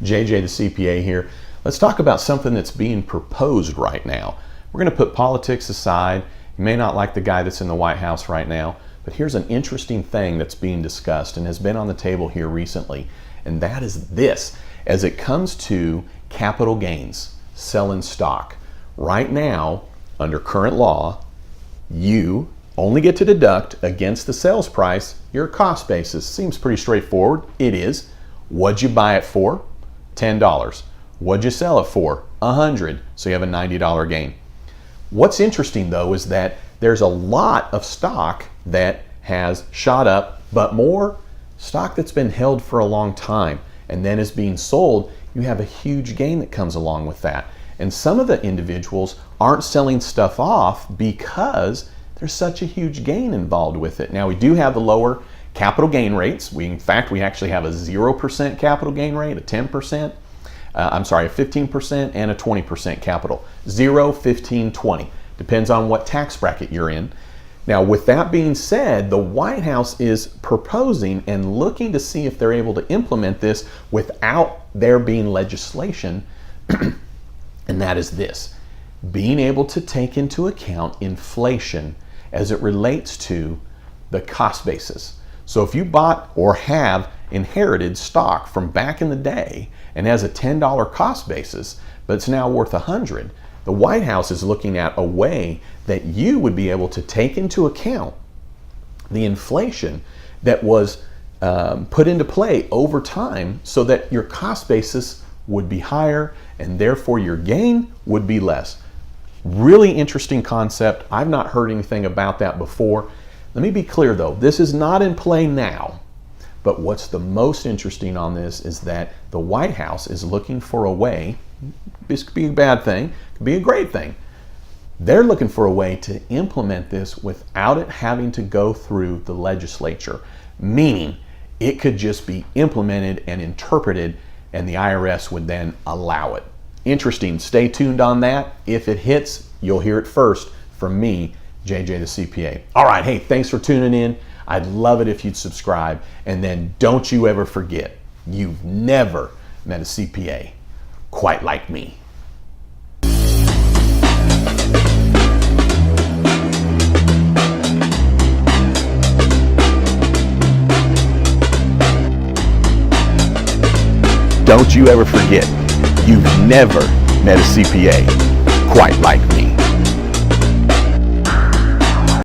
JJ the CPA here. Let's talk about something that's being proposed right now. We're going to put politics aside. You may not like the guy that's in the White House right now, but here's an interesting thing that's being discussed and has been on the table here recently, and that is this. As it comes to capital gains, selling stock, right now, under current law, you only get to deduct against the sales price your cost basis. Seems pretty straightforward. It is. What'd you buy it for? $10. What'd you sell it for? $100. So you have a $90 gain. What's interesting though is that there's a lot of stock that has shot up, but more stock that's been held for a long time and then is being sold. You have a huge gain that comes along with that. And some of the individuals aren't selling stuff off because there's such a huge gain involved with it. Now we do have the lower capital gain rates. In fact, we actually have a 0% capital gain rate, a 10%, a 15% and a 20% capital. 0, 15, 20. Depends on what tax bracket you're in. Now with that being said, the White House is proposing and looking to see if they're able to implement this without there being legislation, and that is this: being able to take into account inflation as it relates to the cost basis. So if you bought or have inherited stock from back in the day and has a $10 cost basis, but it's now worth $100, the White House is looking at a way that you would be able to take into account the inflation that was put into play over time so that your cost basis would be higher and therefore your gain would be less. Really interesting concept. I've not heard anything about that before. Let me be clear though, this is not in play now, but what's the most interesting on this is that the White House is looking for a way. This could be a bad thing, could be a great thing. They're looking for a way to implement this without it having to go through the legislature, meaning it could just be implemented and interpreted and the IRS would then allow it. Interesting. Stay tuned on that. If it hits, you'll hear it first from me, JJ the CPA. All right, hey, thanks for tuning in. I'd love it if you'd subscribe. And then don't you ever forget, you've never met a CPA quite like me. Don't you ever forget, you've never met a CPA quite like me.